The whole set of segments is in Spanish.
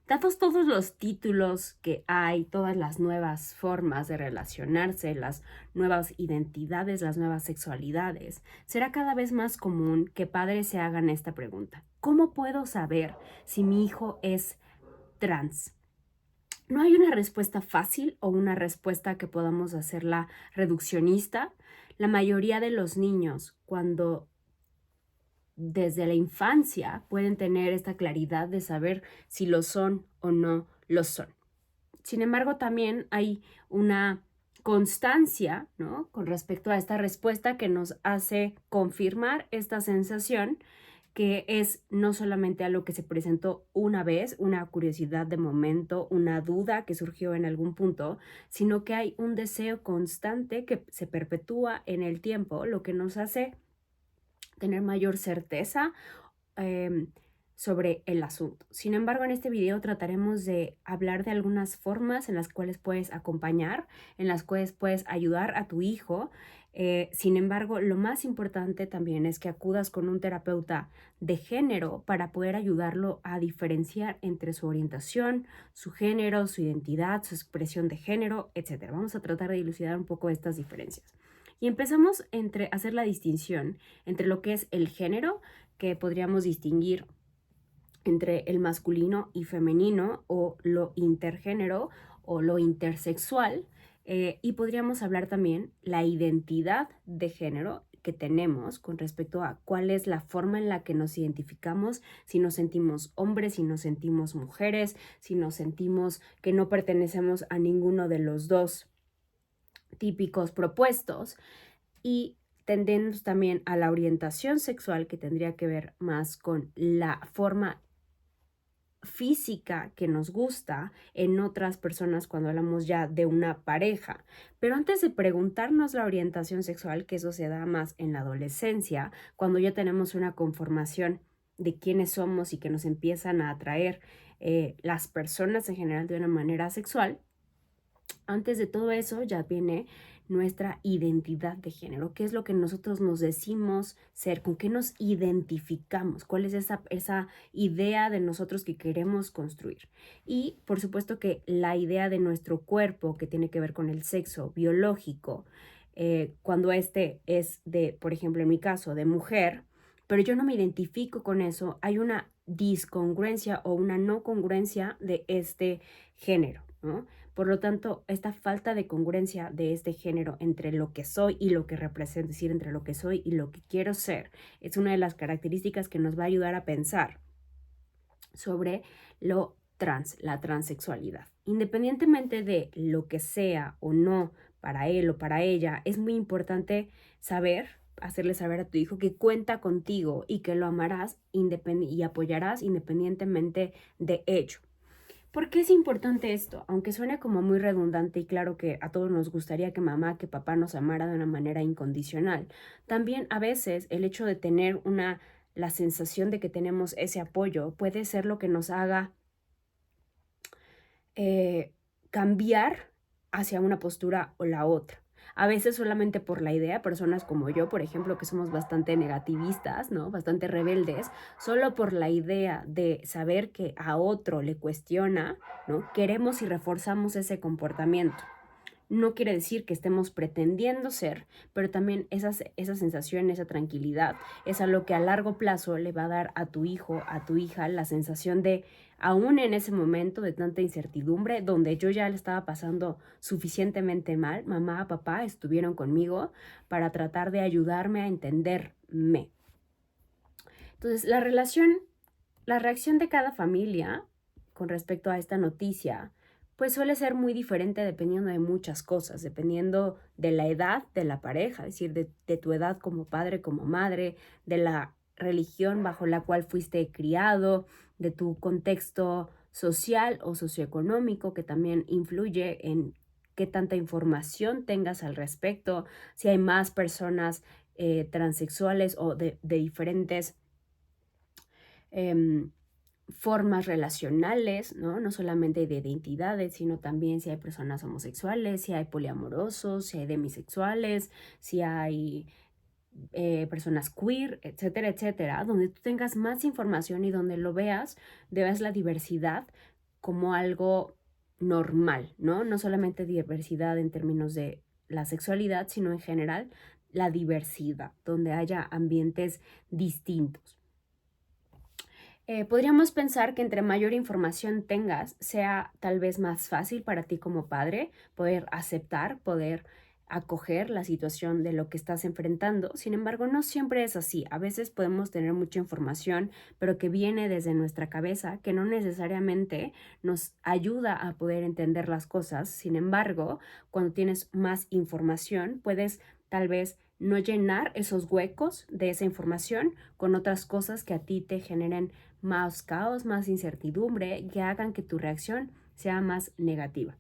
Dados todos los títulos que hay, todas las nuevas formas de relacionarse, las nuevas identidades, las nuevas sexualidades, será cada vez más común que padres se hagan esta pregunta. ¿Cómo puedo saber si mi hijo es trans? No hay una respuesta fácil o una respuesta que podamos hacerla reduccionista. La mayoría de los niños, cuando desde la infancia pueden tener esta claridad de saber si lo son o no lo son. Sin embargo, también hay una constancia, ¿no?, con respecto a esta respuesta que nos hace confirmar esta sensación, que es no solamente algo que se presentó una vez, una curiosidad de momento, una duda que surgió en algún punto, sino que hay un deseo constante que se perpetúa en el tiempo, lo que nos hace tener mayor certeza em, sobre el asunto. Sin embargo, en este video trataremos de hablar de algunas formas en las cuales puedes acompañar, en las cuales puedes ayudar a tu hijo. Sin embargo, lo más importante también es que acudas con un terapeuta de género para poder ayudarlo a diferenciar entre su orientación, su género, su identidad, su expresión de género, etc. Vamos a tratar de dilucidar un poco estas diferencias. Y empezamos entre hacer la distinción entre lo que es el género, que podríamos distinguir entre el masculino y femenino, o lo intergénero o lo intersexual, y podríamos hablar también la identidad de género que tenemos con respecto a cuál es la forma en la que nos identificamos, si nos sentimos hombres, si nos sentimos mujeres, si nos sentimos que no pertenecemos a ninguno de los dos típicos propuestos, y tendemos también a la orientación sexual, que tendría que ver más con la forma física que nos gusta en otras personas cuando hablamos ya de una pareja. Pero antes de preguntarnos la orientación sexual, que eso se da más en la adolescencia, cuando ya tenemos una conformación de quiénes somos y que nos empiezan a atraer las personas en general de una manera sexual, antes de todo eso ya viene nuestra identidad de género, qué es lo que nosotros nos decimos ser, con qué nos identificamos, cuál es esa idea de nosotros que queremos construir. Y por supuesto que la idea de nuestro cuerpo, que tiene que ver con el sexo biológico, cuando este es de, por ejemplo, en mi caso, de mujer, pero yo no me identifico con eso, hay una discongruencia o una no congruencia de este género, ¿no? Por lo tanto, esta falta de congruencia de este género entre lo que soy y lo que represento, es decir, entre lo que soy y lo que quiero ser, es una de las características que nos va a ayudar a pensar sobre lo trans, la transexualidad. Independientemente de lo que sea o no para él o para ella, es muy importante hacerle saber a tu hijo que cuenta contigo y que lo amarás y apoyarás independientemente de ello. ¿Por qué es importante esto? Aunque suene como muy redundante, y claro que a todos nos gustaría que mamá, que papá nos amara de una manera incondicional, también a veces el hecho de tener la sensación de que tenemos ese apoyo puede ser lo que nos haga eh, cambiar hacia una postura o la otra. A veces solamente por la idea, personas como yo, por ejemplo, que somos bastante negativistas, ¿no? Bastante rebeldes, solo por la idea de saber que a otro le cuestiona, ¿no?, queremos y reforzamos ese comportamiento. No quiere decir que estemos pretendiendo ser, pero también esa sensación, esa tranquilidad, es a lo que a largo plazo le va a dar a tu hijo, a tu hija, la sensación de, aún en ese momento de tanta incertidumbre, donde yo ya le estaba pasando suficientemente mal, mamá, papá estuvieron conmigo para tratar de ayudarme a entenderme. Entonces, la reacción de cada familia con respecto a esta noticia, pues suele ser muy diferente dependiendo de muchas cosas, dependiendo de la edad de la pareja, es decir, de tu edad como padre, como madre, de la religión bajo la cual fuiste criado, de tu contexto social o socioeconómico, que también influye en qué tanta información tengas al respecto, si hay más personas transexuales o de diferentes em, formas relacionales, ¿no? No solamente de identidades, sino también si hay personas homosexuales, si hay poliamorosos, si hay demisexuales, si hay personas queer, etcétera, etcétera, donde tú tengas más información y donde veas la diversidad, como algo normal, ¿no? No solamente diversidad en términos de la sexualidad, sino en general la diversidad, donde haya ambientes distintos. Podríamos pensar que entre mayor información tengas, sea tal vez más fácil para ti como padre poder aceptar, poder acoger la situación de lo que estás enfrentando. Sin embargo, no siempre es así. A veces podemos tener mucha información, pero que viene desde nuestra cabeza, que no necesariamente nos ayuda a poder entender las cosas. Sin embargo, cuando tienes más información, puedes tal vez no llenar esos huecos de esa información con otras cosas que a ti te generen más caos, más incertidumbre, que hagan que tu reacción sea más negativa.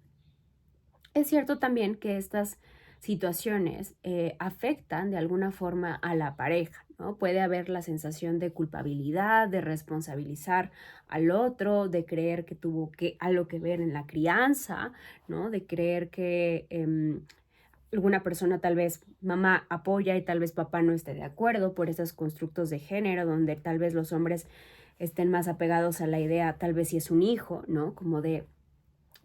Es cierto también que estas situaciones afectan de alguna forma a la pareja, ¿no? Puede haber la sensación de culpabilidad, de responsabilizar al otro, de creer que tuvo algo que ver en la crianza, ¿no? De creer que alguna persona, tal vez mamá apoya y tal vez papá no esté de acuerdo por esos constructos de género, donde tal vez los hombres estén más apegados a la idea, tal vez si es un hijo, ¿no? Como de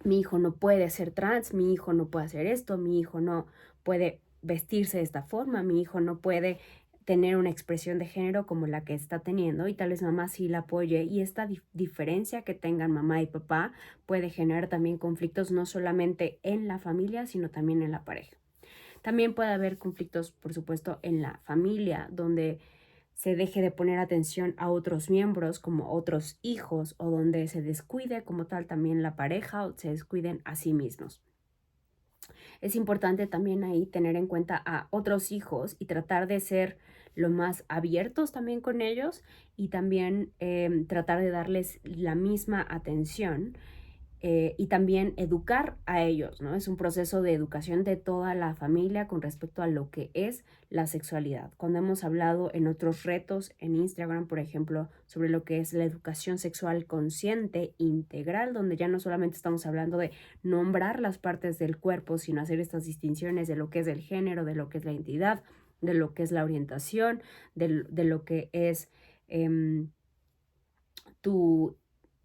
mi hijo no puede ser trans, mi hijo no puede hacer esto, mi hijo no puede vestirse de esta forma, mi hijo no puede tener una expresión de género como la que está teniendo, y tal vez mamá sí la apoye, y esta diferencia que tengan mamá y papá puede generar también conflictos no solamente en la familia, sino también en la pareja. También puede haber conflictos, por supuesto, en la familia, donde se deje de poner atención a otros miembros como otros hijos, o donde se descuide como tal también la pareja o se descuiden a sí mismos. Es importante también ahí tener en cuenta a otros hijos y tratar de ser lo más abiertos también con ellos, y también tratar de darles la misma atención, y también educar a ellos, ¿no? Es un proceso de educación de toda la familia con respecto a lo que es la sexualidad. Cuando hemos hablado en otros retos en Instagram, por ejemplo, sobre lo que es la educación sexual consciente integral, donde ya no solamente estamos hablando de nombrar las partes del cuerpo, sino hacer estas distinciones de lo que es el género, de lo que es la identidad, de lo que es la orientación, de lo que es tu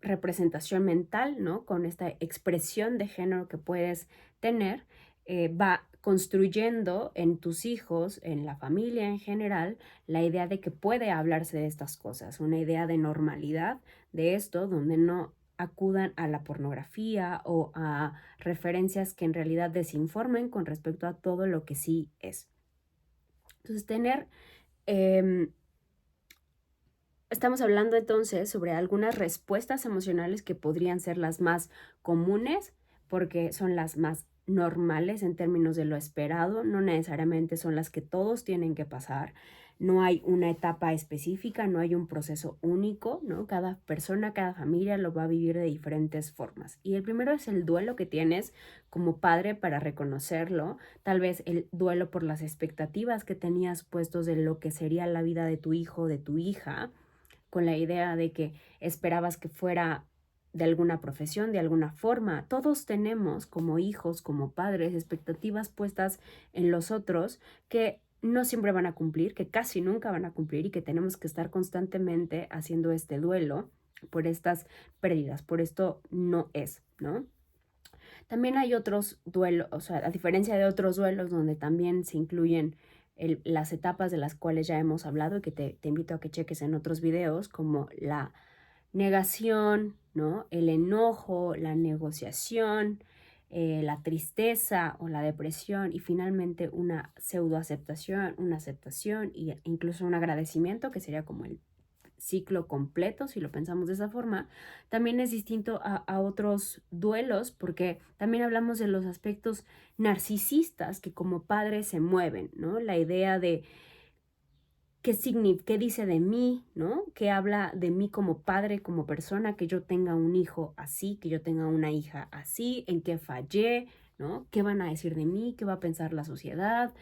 representación mental, ¿no? Con esta expresión de género que puedes tener, va construyendo en tus hijos, en la familia en general, la idea de que puede hablarse de estas cosas, una idea de normalidad de esto, donde no acudan a la pornografía o a referencias que en realidad desinformen con respecto a todo lo que sí es. Entonces, estamos hablando entonces sobre algunas respuestas emocionales que podrían ser las más comunes, porque son las más normales en términos de lo esperado, no necesariamente son las que todos tienen que pasar. No hay una etapa específica, no hay un proceso único, ¿no? Cada persona, cada familia lo va a vivir de diferentes formas. Y el primero es el duelo que tienes como padre para reconocerlo, tal vez el duelo por las expectativas que tenías puestos de lo que sería la vida de tu hijo, de tu hija, con la idea de que esperabas que fuera de alguna profesión, de alguna forma. Todos tenemos como hijos, como padres, expectativas puestas en los otros que no siempre van a cumplir, que casi nunca van a cumplir, y que tenemos que estar constantemente haciendo este duelo por estas pérdidas, por esto no es, ¿no? También hay otros duelos, o sea, a diferencia de otros duelos donde también se incluyen las etapas de las cuales ya hemos hablado y que te invito a que cheques en otros videos, como la negación, ¿no? El enojo, la negociación, la tristeza o la depresión, y finalmente una pseudoaceptación, una aceptación e incluso un agradecimiento, que sería como el ciclo completo, si lo pensamos de esa forma. También es distinto a otros duelos, porque también hablamos de los aspectos narcisistas que como padres se mueven, ¿no? La idea de qué dice de mí, ¿no? ¿Qué habla de mí como padre, como persona, que yo tenga un hijo así, que yo tenga una hija así, en qué fallé, ¿no? ¿Qué van a decir de mí? ¿Qué va a pensar la sociedad?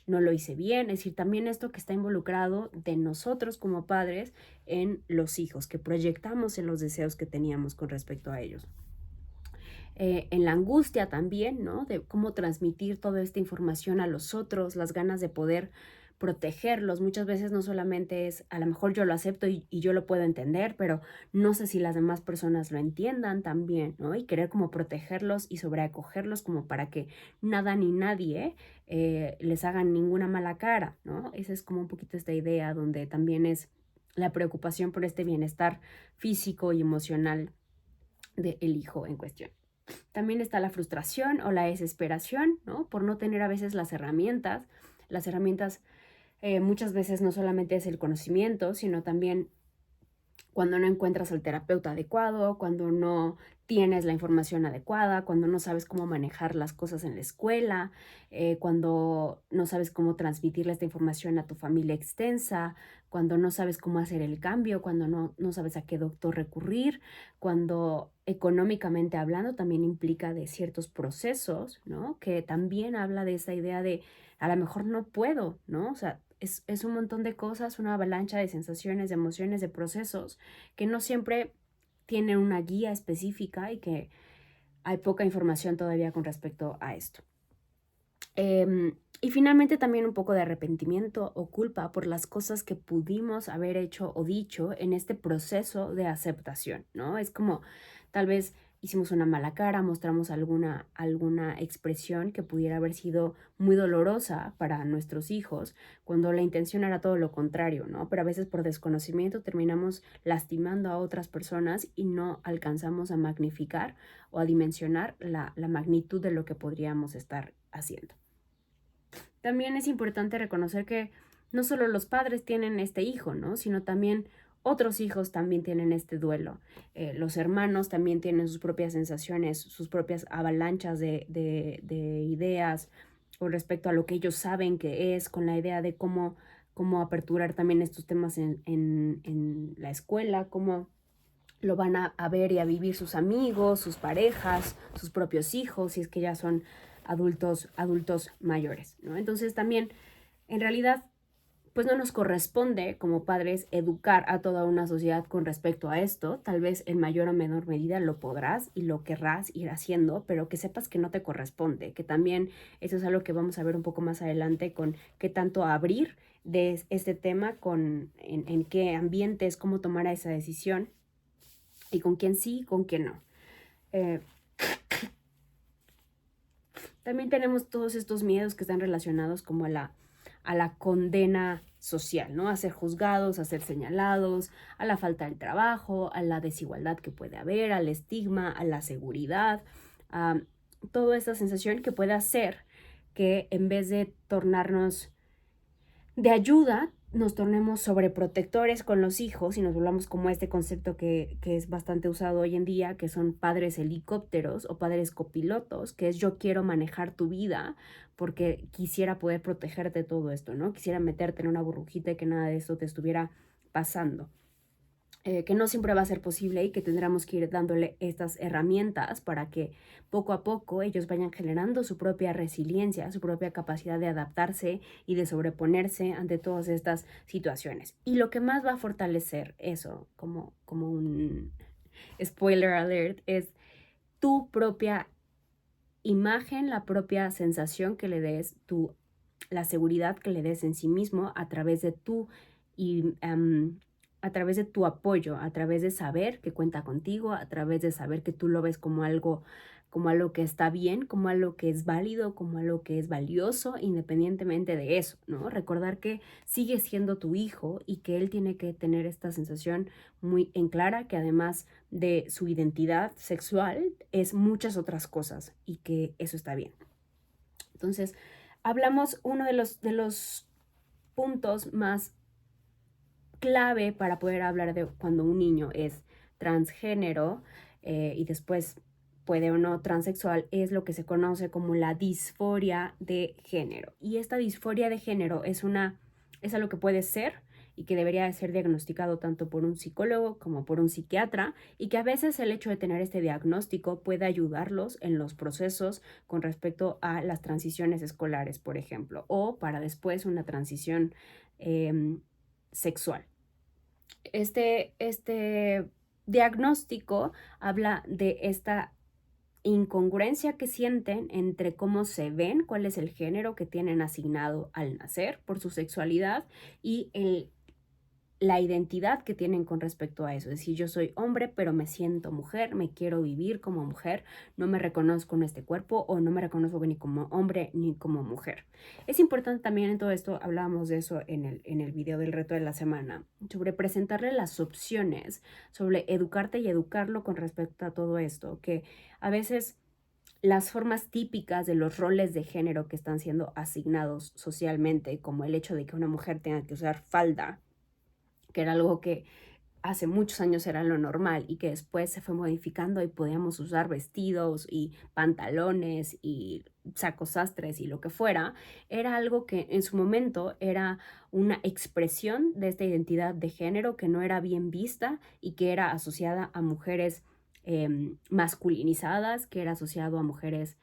No lo hice bien. Es decir, también esto que está involucrado de nosotros como padres en los hijos, que proyectamos en los deseos que teníamos con respecto a ellos. En la angustia también, ¿no? De cómo transmitir toda esta información a los otros, las ganas de poder protegerlos. Muchas veces no solamente es, a lo mejor yo lo acepto y yo lo puedo entender, pero no sé si las demás personas lo entiendan también, ¿no? Y querer como protegerlos y sobreacogerlos como para que nada ni nadie les hagan ninguna mala cara, ¿no? Esa es como un poquito esta idea donde también es la preocupación por este bienestar físico y emocional del hijo en cuestión. También está la frustración o la desesperación, ¿no? Por no tener a veces las herramientas. Las herramientas muchas veces no solamente es el conocimiento, sino también cuando no encuentras al terapeuta adecuado, cuando no tienes la información adecuada, cuando no sabes cómo manejar las cosas en la escuela, cuando no sabes cómo transmitirle esta información a tu familia extensa, cuando no sabes cómo hacer el cambio, cuando no sabes a qué doctor recurrir, cuando económicamente hablando también implica de ciertos procesos, ¿no? Que también habla de esa idea de a lo mejor no puedo, ¿no? O sea, es un montón de cosas, una avalancha de sensaciones, de emociones, de procesos que no siempre tienen una guía específica y que hay poca información todavía con respecto a esto. Y finalmente también un poco de arrepentimiento o culpa por las cosas que pudimos haber hecho o dicho en este proceso de aceptación, ¿no? Es como tal vez hicimos una mala cara, mostramos alguna expresión que pudiera haber sido muy dolorosa para nuestros hijos, cuando la intención era todo lo contrario, ¿no? Pero a veces por desconocimiento terminamos lastimando a otras personas y no alcanzamos a magnificar o a dimensionar la magnitud de lo que podríamos estar haciendo. También es importante reconocer que no solo los padres tienen este hijo, ¿no? Sino también otros hijos también tienen este duelo. Los hermanos también tienen sus propias sensaciones, sus propias avalanchas de ideas con respecto a lo que ellos saben que es, con la idea de cómo aperturar también estos temas en la escuela, cómo lo van a ver y a vivir sus amigos, sus parejas, sus propios hijos, si es que ya son adultos mayores, ¿no? Entonces también, en realidad, pues no nos corresponde como padres educar a toda una sociedad con respecto a esto. Tal vez en mayor o menor medida lo podrás y lo querrás ir haciendo, pero que sepas que no te corresponde, que también eso es algo que vamos a ver un poco más adelante con qué tanto abrir de este tema, en qué ambientes, cómo tomar esa decisión y con quién sí y con quién no. También tenemos todos estos miedos que están relacionados como a la condena social, ¿no? A ser juzgados, a ser señalados, a la falta del trabajo, a la desigualdad que puede haber, al estigma, a la seguridad, a toda esta sensación que puede hacer que en vez de tornarnos de ayuda, nos tornemos sobreprotectores con los hijos y nos volvamos como este concepto que es bastante usado hoy en día, que son padres helicópteros o padres copilotos, que es yo quiero manejar tu vida porque quisiera poder protegerte de todo esto, ¿no? Quisiera meterte en una burbujita y que nada de esto te estuviera pasando. Que no siempre va a ser posible y que tendremos que ir dándole estas herramientas para que poco a poco ellos vayan generando su propia resiliencia, su propia capacidad de adaptarse y de sobreponerse ante todas estas situaciones. Y lo que más va a fortalecer eso, como un spoiler alert, es tu propia imagen, la propia sensación que le des, la seguridad que le des en sí mismo a través de a través de tu apoyo, a través de saber que cuenta contigo, a través de saber que tú lo ves como algo que está bien, como algo que es válido, como algo que es valioso, independientemente de eso, ¿no? Recordar que sigue siendo tu hijo y que él tiene que tener esta sensación muy en clara, que además de su identidad sexual es muchas otras cosas y que eso está bien. Entonces, hablamos uno de los puntos más clave para poder hablar de cuando un niño es transgénero y después puede o no transexual, es lo que se conoce como la disforia de género. Y esta disforia de género es algo que puede ser y que debería ser diagnosticado tanto por un psicólogo como por un psiquiatra, y que a veces el hecho de tener este diagnóstico puede ayudarlos en los procesos con respecto a las transiciones escolares, por ejemplo, o para después una transición sexual. Este diagnóstico habla de esta incongruencia que sienten entre cómo se ven, cuál es el género que tienen asignado al nacer por su sexualidad y la identidad que tienen con respecto a eso. Es decir, yo soy hombre, pero me siento mujer, me quiero vivir como mujer, no me reconozco en este cuerpo o no me reconozco ni como hombre ni como mujer. Es importante también en todo esto, hablábamos de eso en el video del reto de la semana, sobre presentarle las opciones, sobre educarte y educarlo con respecto a todo esto, que a veces las formas típicas de los roles de género que están siendo asignados socialmente, como el hecho de que una mujer tenga que usar falda, que era algo que hace muchos años era lo normal y que después se fue modificando y podíamos usar vestidos y pantalones y sacos sastres y lo que fuera, era algo que en su momento era una expresión de esta identidad de género que no era bien vista y que era asociada a mujeres masculinizadas, que era asociado a mujeres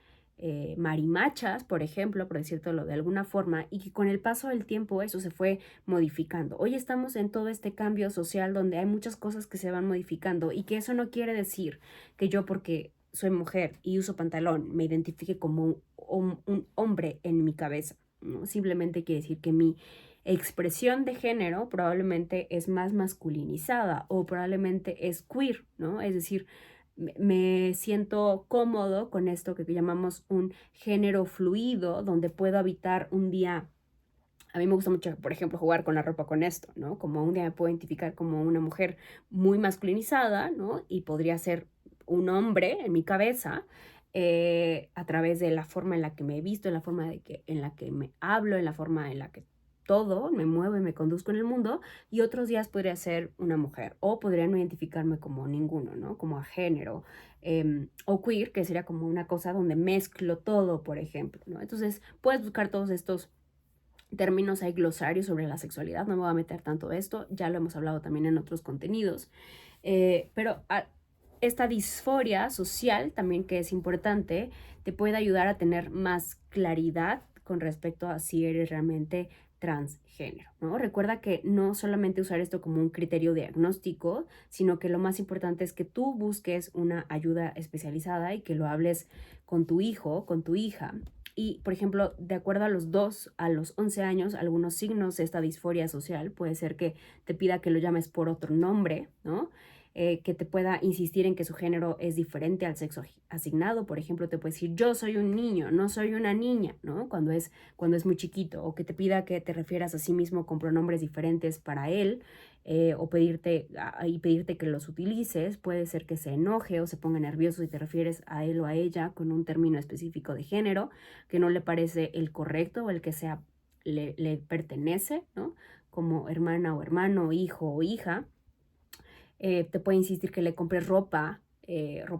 marimachas, por ejemplo, por decirlo de alguna forma, y que con el paso del tiempo eso se fue modificando. Hoy estamos en todo este cambio social donde hay muchas cosas que se van modificando y que eso no quiere decir que yo porque soy mujer y uso pantalón me identifique como un hombre en mi cabeza, ¿no? Simplemente quiere decir que mi expresión de género probablemente es más masculinizada o probablemente es queer, ¿no? Es decir, me siento cómodo con esto que llamamos un género fluido, donde puedo habitar un día. A mí me gusta mucho, por ejemplo, jugar con la ropa con esto, ¿no? Como un día me puedo identificar como una mujer muy masculinizada, ¿no? Y podría ser un hombre en mi cabeza a través de la forma en la que me he visto, en la forma en la que me hablo, en la forma en la que todo me muevo y me conduzco en el mundo, y otros días podría ser una mujer, o podría no identificarme como ninguno, ¿no? Como a género, o queer, que sería como una cosa donde mezclo todo, por ejemplo, ¿no? Entonces, puedes buscar todos estos términos, hay glosarios sobre la sexualidad, no me voy a meter tanto de esto, ya lo hemos hablado también en otros contenidos, pero esta disforia social también, que es importante, te puede ayudar a tener más claridad con respecto a si eres realmente transgénero, ¿no? Recuerda que no solamente usar esto como un criterio diagnóstico, sino que lo más importante es que tú busques una ayuda especializada y que lo hables con tu hijo, con tu hija. Y, por ejemplo, de acuerdo a los 2 a los 11 años, algunos signos de esta disforia social puede ser que te pida que lo llames por otro nombre, ¿no? Que te pueda insistir en que su género es diferente al sexo asignado. Por ejemplo, te puede decir, yo soy un niño, no soy una niña, ¿no? Cuando es muy chiquito. O que te pida que te refieras a sí mismo con pronombres diferentes para él, o pedirte que los utilices. Puede ser que se enoje o se ponga nervioso si te refieres a él o a ella con un término específico de género que no le parece el correcto o el que le pertenece, ¿no? Como hermana o hermano, hijo o hija. Te puede insistir que le compres ropa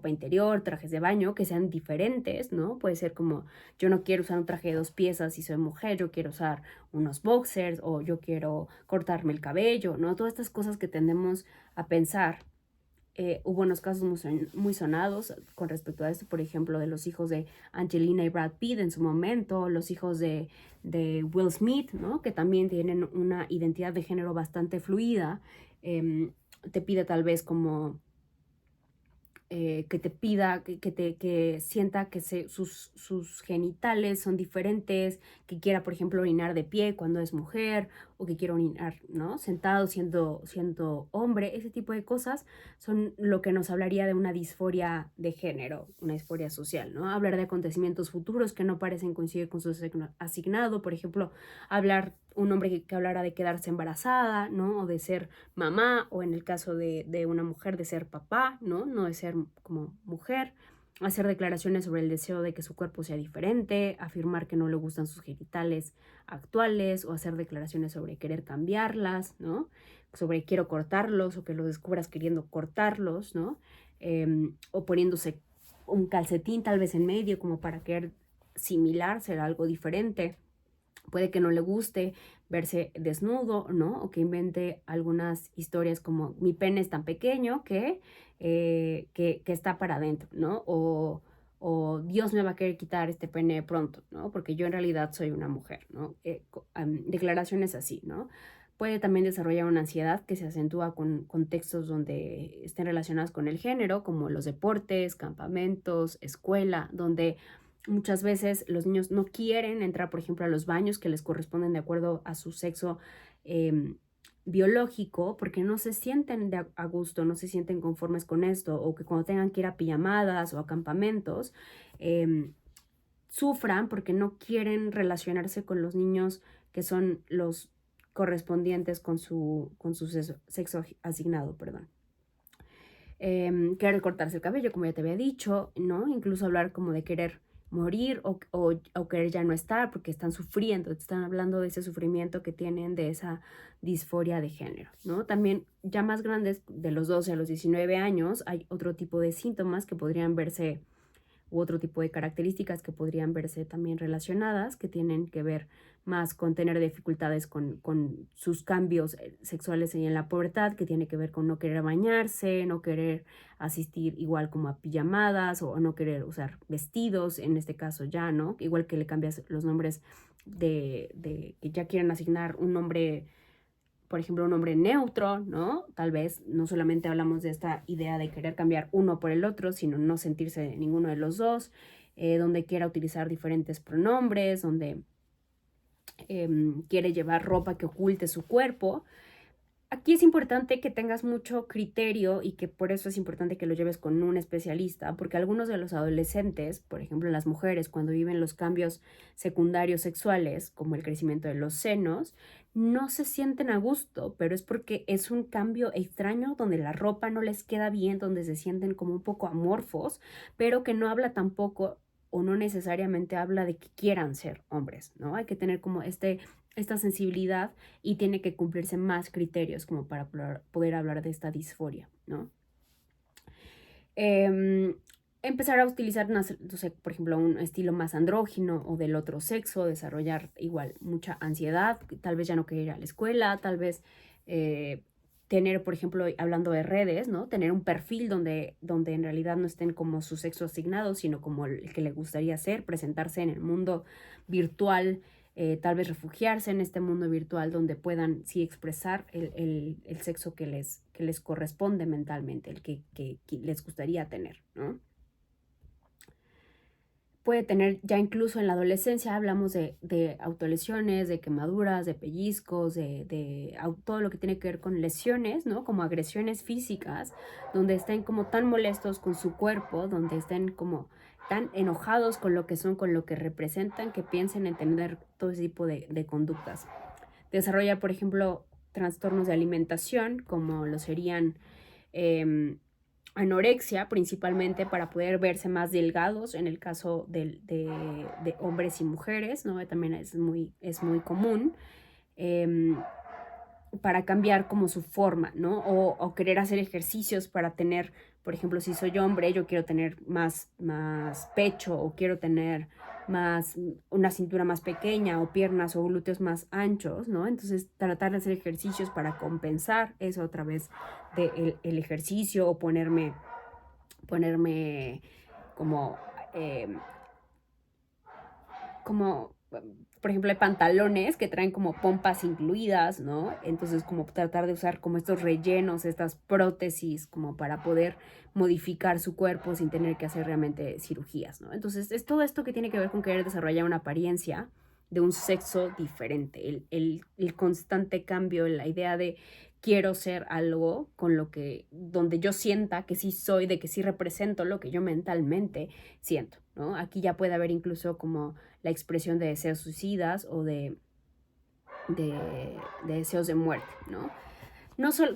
interior, trajes de baño, que sean diferentes, ¿no? Puede ser como, yo no quiero usar un traje de 2 piezas si soy mujer, yo quiero usar unos boxers o yo quiero cortarme el cabello, ¿no? Todas estas cosas que tendemos a pensar. Hubo unos casos muy sonados con respecto a esto, por ejemplo, de los hijos de Angelina y Brad Pitt en su momento, los hijos de Will Smith, ¿no? Que también tienen una identidad de género bastante fluida. Te pide tal vez como que te pida, que sienta que sus genitales son diferentes, que quiera, por ejemplo, orinar de pie cuando es mujer, o que quiera orinar, ¿no? Sentado siendo hombre. Ese tipo de cosas son lo que nos hablaría de una disforia de género, una disforia social, ¿no? Hablar de acontecimientos futuros que no parecen coincidir con su asignado, por ejemplo, un hombre que hablara de quedarse embarazada, ¿no? O de ser mamá, o en el caso de una mujer de ser papá, ¿no? No de ser como mujer. Hacer declaraciones sobre el deseo de que su cuerpo sea diferente, afirmar que no le gustan sus genitales actuales, o hacer declaraciones sobre querer cambiarlas, ¿no? Sobre quiero cortarlos, o que los descubras queriendo cortarlos, ¿no? O poniéndose un calcetín tal vez en medio como para querer similar, ser algo diferente. Puede que no le guste verse desnudo, ¿no? O que invente algunas historias como mi pene es tan pequeño que está para adentro, ¿no? O Dios me va a querer quitar este pene pronto, ¿no? Porque yo en realidad soy una mujer, ¿no? Declaraciones así, ¿no? Puede también desarrollar una ansiedad que se acentúa con contextos donde estén relacionados con el género, como los deportes, campamentos, escuela, donde muchas veces los niños no quieren entrar, por ejemplo, a los baños que les corresponden de acuerdo a su sexo biológico, porque no se sienten a gusto, no se sienten conformes con esto, o que cuando tengan que ir a pijamadas o a campamentos, sufran porque no quieren relacionarse con los niños que son los correspondientes con su sexo asignado, perdón. Querer cortarse el cabello, como ya te había dicho, ¿no? Incluso hablar como de querer morir o querer ya no estar porque están sufriendo, están hablando de ese sufrimiento que tienen, de esa disforia de género, ¿no? También ya más grandes, de los 12 a los 19 años, hay otro tipo de síntomas que podrían verse u otro tipo de características que podrían verse también relacionadas, que tienen que ver más con tener dificultades con sus cambios sexuales en la pubertad, que tiene que ver con no querer bañarse, no querer asistir igual como a pijamadas o no querer usar vestidos, en este caso ya, ¿no? Igual que le cambias los nombres de que ya quieren asignar un nombre, por ejemplo, un nombre neutro, ¿no? Tal vez no solamente hablamos de esta idea de querer cambiar uno por el otro, sino no sentirse ninguno de los dos, donde quiera utilizar diferentes pronombres, donde quiere llevar ropa que oculte su cuerpo. Aquí es importante que tengas mucho criterio y que por eso es importante que lo lleves con un especialista, porque algunos de los adolescentes, por ejemplo las mujeres, cuando viven los cambios secundarios sexuales, como el crecimiento de los senos, no se sienten a gusto, pero es porque es un cambio extraño donde la ropa no les queda bien, donde se sienten como un poco amorfos, pero que no habla tampoco o no necesariamente habla de que quieran ser hombres, ¿no? Hay que tener como esta sensibilidad y tiene que cumplirse más criterios como para poder hablar de esta disforia, ¿no? Empezar a utilizar, no sé, por ejemplo, un estilo más andrógino o del otro sexo, desarrollar igual mucha ansiedad, tal vez ya no querer ir a la escuela, tal vez tener, por ejemplo, hablando de redes, ¿no? Tener un perfil donde en realidad no estén como su sexo asignado, sino como el que le gustaría ser, presentarse en el mundo virtual, tal vez refugiarse en este mundo virtual donde puedan sí expresar el sexo que les corresponde mentalmente, el que les gustaría tener, ¿no? Puede tener ya incluso en la adolescencia, hablamos de autolesiones, de quemaduras, de pellizcos, de todo lo que tiene que ver con lesiones, ¿no? Como agresiones físicas, donde estén como tan molestos con su cuerpo, donde estén como tan enojados con lo que son, con lo que representan, que piensen en tener todo ese tipo de conductas. Desarrolla, por ejemplo, trastornos de alimentación, como lo serían anorexia, principalmente para poder verse más delgados en el caso de hombres y mujeres, ¿no? También es muy común. Para cambiar como su forma, ¿no? O querer hacer ejercicios para tener, por ejemplo, si soy hombre, yo quiero tener más pecho o quiero tener una cintura más pequeña o piernas o glúteos más anchos, ¿no? Entonces tratar de hacer ejercicios para compensar eso a través del el ejercicio o ponerme como, como, por ejemplo, hay pantalones que traen como pompas incluidas, ¿no? Entonces, como tratar de usar como estos rellenos, estas prótesis, como para poder modificar su cuerpo sin tener que hacer realmente cirugías, ¿no? Entonces, es todo esto que tiene que ver con querer desarrollar una apariencia de un sexo diferente, el constante cambio, la idea de quiero ser algo con lo que, donde yo sienta que sí soy, de que sí represento lo que yo mentalmente siento, ¿no? Aquí ya puede haber incluso como la expresión de deseos suicidas o de deseos de muerte, ¿no?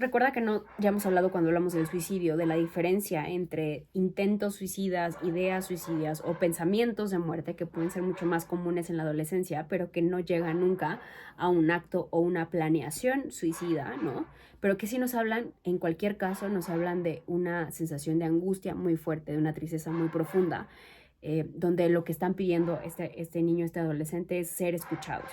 Recuerda que no, ya hemos hablado cuando hablamos del suicidio, de la diferencia entre intentos suicidas, ideas suicidas o pensamientos de muerte que pueden ser mucho más comunes en la adolescencia, pero que no llegan nunca a un acto o una planeación suicida, ¿no? Pero que sí nos hablan, en cualquier caso, nos hablan de una sensación de angustia muy fuerte, de una tristeza muy profunda, donde lo que están pidiendo este niño, este adolescente, es ser escuchados.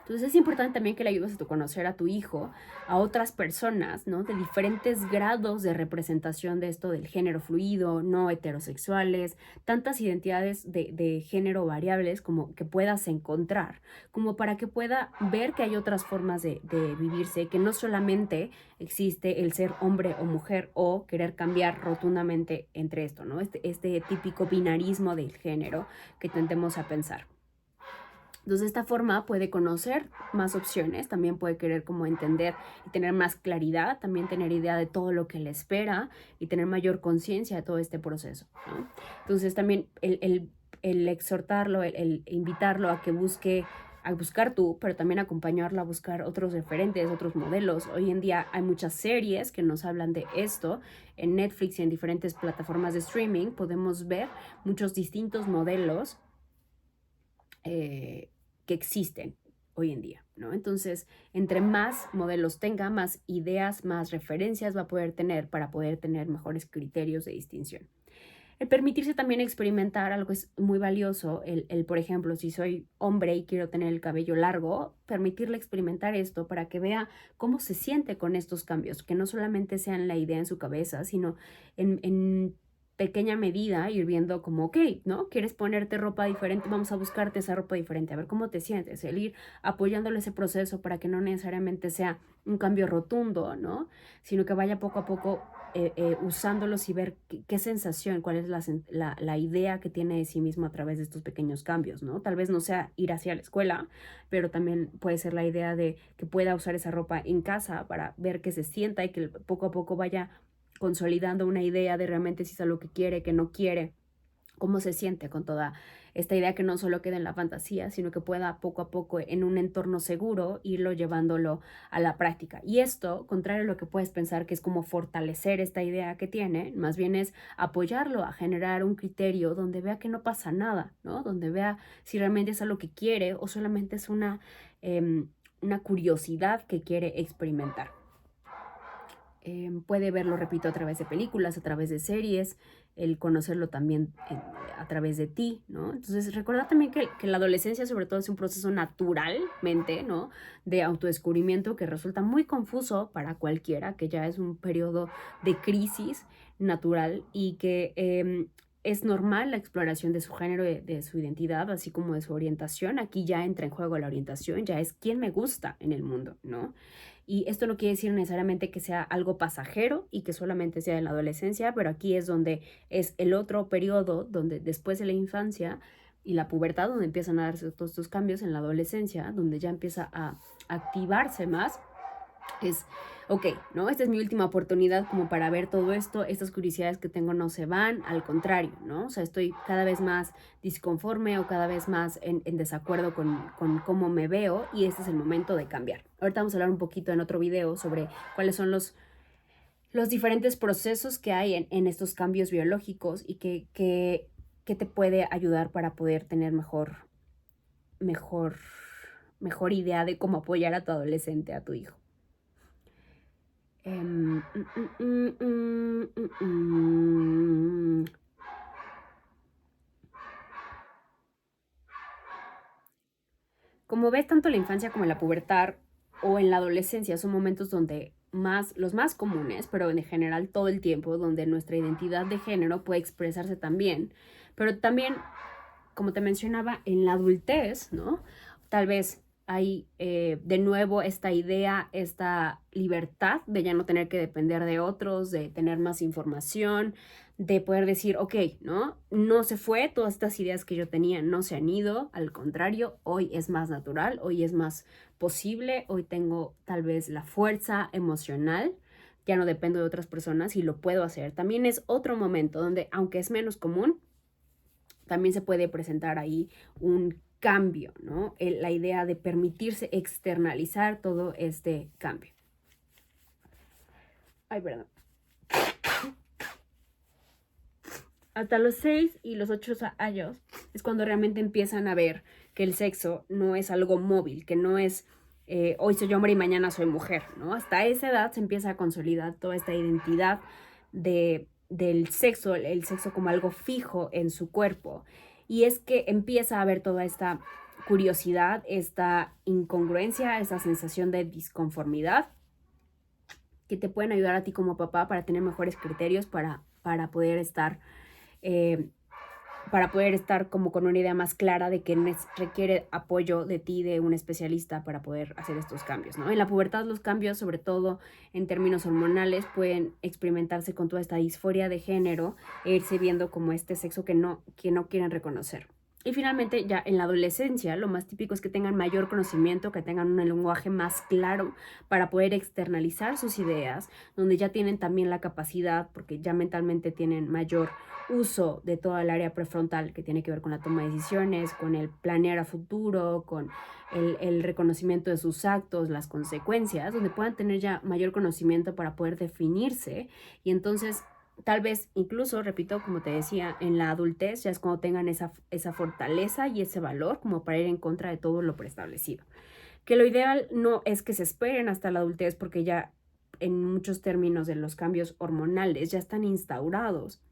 Entonces es importante también que le ayudes a conocer a tu hijo, a otras personas, ¿no? De diferentes grados de representación de esto del género fluido, no heterosexuales, tantas identidades de género variables como que puedas encontrar, como para que pueda ver que hay otras formas de vivirse, que no solamente existe el ser hombre o mujer o querer cambiar rotundamente entre esto, ¿no? Este típico binarismo del género que tendemos a pensar. Entonces, de esta forma puede conocer más opciones, también puede querer como entender y tener más claridad, también tener idea de todo lo que le espera y tener mayor conciencia de todo este proceso, ¿no? Entonces, también el exhortarlo, el invitarlo a que a buscar tú, pero también acompañarlo a buscar otros referentes, otros modelos. Hoy en día hay muchas series que nos hablan de esto. En Netflix y en diferentes plataformas de streaming podemos ver muchos distintos modelos que existen hoy en día, ¿no? Entonces, entre más modelos tenga, más ideas, más referencias va a poder tener para poder tener mejores criterios de distinción. El permitirse también experimentar algo es muy valioso. Por ejemplo, si soy hombre y quiero tener el cabello largo, permitirle experimentar esto para que vea cómo se siente con estos cambios, que no solamente sean la idea en su cabeza, sino en pequeña medida ir viendo como, ok, ¿no? ¿Quieres ponerte ropa diferente? Vamos a buscarte esa ropa diferente, a ver cómo te sientes, el ir apoyándole ese proceso para que no necesariamente sea un cambio rotundo, ¿no? Sino que vaya poco a poco usándolos y ver qué sensación, cuál es la idea que tiene de sí mismo a través de estos pequeños cambios, ¿no? Tal vez no sea ir hacia la escuela, pero también puede ser la idea de que pueda usar esa ropa en casa para ver qué se sienta y que poco a poco vaya consolidando una idea de realmente si es algo que quiere, que no quiere, cómo se siente con toda esta idea, que no solo quede en la fantasía, sino que pueda poco a poco en un entorno seguro irlo llevándolo a la práctica. Y esto, contrario a lo que puedes pensar que es como fortalecer esta idea que tiene, más bien es apoyarlo a generar un criterio donde vea que no pasa nada, ¿no? Donde vea si realmente es algo que quiere o solamente es una curiosidad que quiere experimentar. Puede verlo, repito, a través de películas, a través de series, el conocerlo también a través de ti, ¿no? Entonces, recordar también que la adolescencia sobre todo es un proceso naturalmente, ¿no? De autodescubrimiento que resulta muy confuso para cualquiera, que ya es un periodo de crisis natural y que es normal la exploración de su género, de su identidad, así como de su orientación. Aquí ya entra en juego la orientación, ya es quién me gusta en el mundo, ¿no? Y esto no quiere decir necesariamente que sea algo pasajero y que solamente sea en la adolescencia, pero aquí es donde es el otro periodo, donde después de la infancia y la pubertad, donde empiezan a darse todos estos cambios en la adolescencia, donde ya empieza a activarse más, es, ok, ¿no? Esta es mi última oportunidad como para ver todo esto, estas curiosidades que tengo no se van, al contrario, ¿no? O sea, estoy cada vez más disconforme o cada vez más en desacuerdo con cómo me veo y este es el momento de cambiar. Ahorita vamos a hablar un poquito en otro video sobre cuáles son los diferentes procesos que hay en estos cambios biológicos y que te puede ayudar para poder tener mejor idea de cómo apoyar a tu adolescente, a tu hijo. Como ves, tanto la infancia como la pubertad o en la adolescencia son momentos donde los más comunes, pero en general todo el tiempo, donde nuestra identidad de género puede expresarse también. Pero también, como te mencionaba, en la adultez, ¿no? Tal vez hay de nuevo esta idea, esta libertad de ya no tener que depender de otros, de tener más información, de poder decir, ok, ¿no? No se fue, todas estas ideas que yo tenía no se han ido, al contrario, hoy es más natural, hoy es más posible, hoy tengo tal vez la fuerza emocional, ya no dependo de otras personas y lo puedo hacer. También es otro momento donde, aunque es menos común, también se puede presentar ahí un cambio, ¿no? La idea de permitirse externalizar todo este cambio. Ay, perdón. Hasta los 6 y los 8 años es cuando realmente empiezan a ver que el sexo no es algo móvil, que no es hoy soy hombre y mañana soy mujer, ¿no? Hasta esa edad se empieza a consolidar toda esta identidad del sexo, el sexo como algo fijo en su cuerpo. Y es que empieza a haber toda esta curiosidad, esta incongruencia, esta sensación de disconformidad, que te pueden ayudar a ti como papá para tener mejores criterios para poder estar eh, como con una idea más clara de que requiere apoyo de ti, de un especialista, para poder hacer estos cambios, ¿no? En la pubertad los cambios, sobre todo en términos hormonales, pueden experimentarse con toda esta disforia de género e irse viendo como este sexo que no quieren reconocer. Y finalmente, ya en la adolescencia, lo más típico es que tengan mayor conocimiento, que tengan un lenguaje más claro para poder externalizar sus ideas, donde ya tienen también la capacidad, porque ya mentalmente tienen mayor uso de toda el área prefrontal que tiene que ver con la toma de decisiones, con el planear a futuro, con el reconocimiento de sus actos, las consecuencias, donde puedan tener ya mayor conocimiento para poder definirse y entonces tal vez incluso, repito, como te decía, en la adultez ya es cuando tengan esa fortaleza y ese valor como para ir en contra de todo lo preestablecido. Que lo ideal no es que se esperen hasta la adultez porque ya en muchos términos de los cambios hormonales ya están instaurados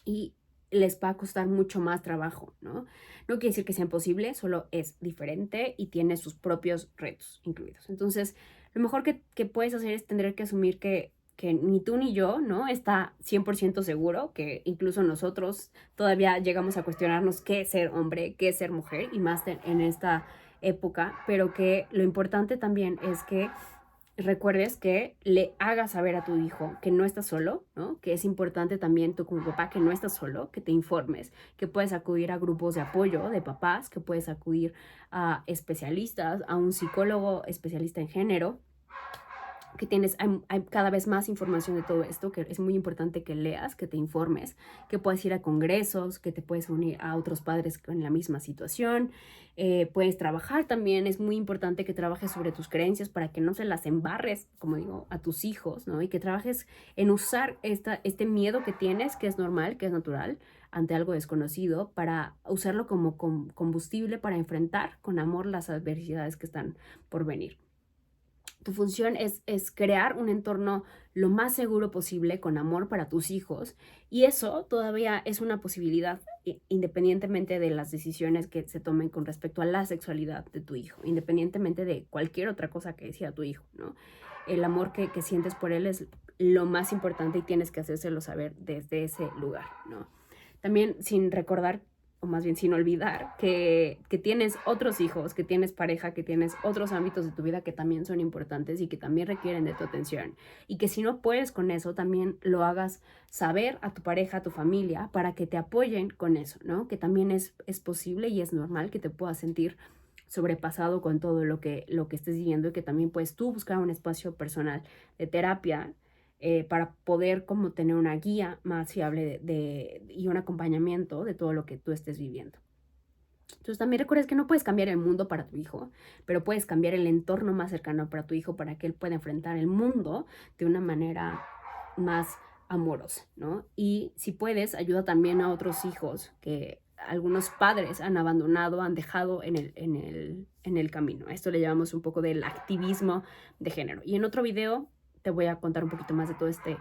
y les va a costar mucho más trabajo, ¿no? No quiere decir que sea imposible, solo es diferente y tiene sus propios retos incluidos. Entonces, lo mejor que puedes hacer es tener que asumir que ni tú ni yo, ¿no? Está 100% seguro, que incluso nosotros todavía llegamos a cuestionarnos qué es ser hombre, qué es ser mujer, y más en esta época, pero que lo importante también es que recuerdes que le hagas saber a tu hijo que no estás solo, ¿no? Que es importante también tú como papá que no estás solo, que te informes, que puedes acudir a grupos de apoyo de papás, que puedes acudir a especialistas, a un psicólogo especialista en género, que hay cada vez más información de todo esto, que es muy importante que leas, que te informes, que puedes ir a congresos, que te puedes unir a otros padres en la misma situación, puedes trabajar también, es muy importante que trabajes sobre tus creencias para que no se las embarres, como digo, a tus hijos, ¿no? Y que trabajes en usar este miedo que tienes, que es normal, que es natural, ante algo desconocido, para usarlo como combustible para enfrentar con amor las adversidades que están por venir. Tu función es crear un entorno lo más seguro posible con amor para tus hijos y eso todavía es una posibilidad independientemente de las decisiones que se tomen con respecto a la sexualidad de tu hijo, independientemente de cualquier otra cosa que decida tu hijo, ¿no? El amor que sientes por él es lo más importante y tienes que hacérselo saber desde ese lugar, ¿no? También sin recordar o más bien sin olvidar que tienes otros hijos, que tienes pareja, que tienes otros ámbitos de tu vida que también son importantes y que también requieren de tu atención. Y que si no puedes con eso, también lo hagas saber a tu pareja, a tu familia, para que te apoyen con eso, ¿no? Que también es posible y es normal que te puedas sentir sobrepasado con todo lo que estés viviendo y que también puedes tú buscar un espacio personal de terapia para poder como tener una guía más fiable y un acompañamiento de todo lo que tú estés viviendo. Entonces también recuerdes que no puedes cambiar el mundo para tu hijo, pero puedes cambiar el entorno más cercano para tu hijo para que él pueda enfrentar el mundo de una manera más amorosa, ¿no? Y si puedes, ayuda también a otros hijos que algunos padres han abandonado, han dejado en el camino. A esto le llamamos un poco del activismo de género. Y en otro video te voy a contar un poquito más de todo este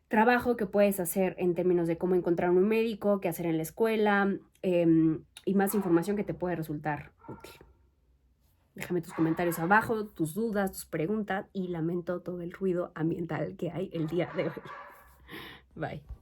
trabajo que puedes hacer en términos de cómo encontrar un médico, qué hacer en la escuela y más información que te puede resultar útil. Déjame tus comentarios abajo, tus dudas, tus preguntas y lamento todo el ruido ambiental que hay el día de hoy. Bye.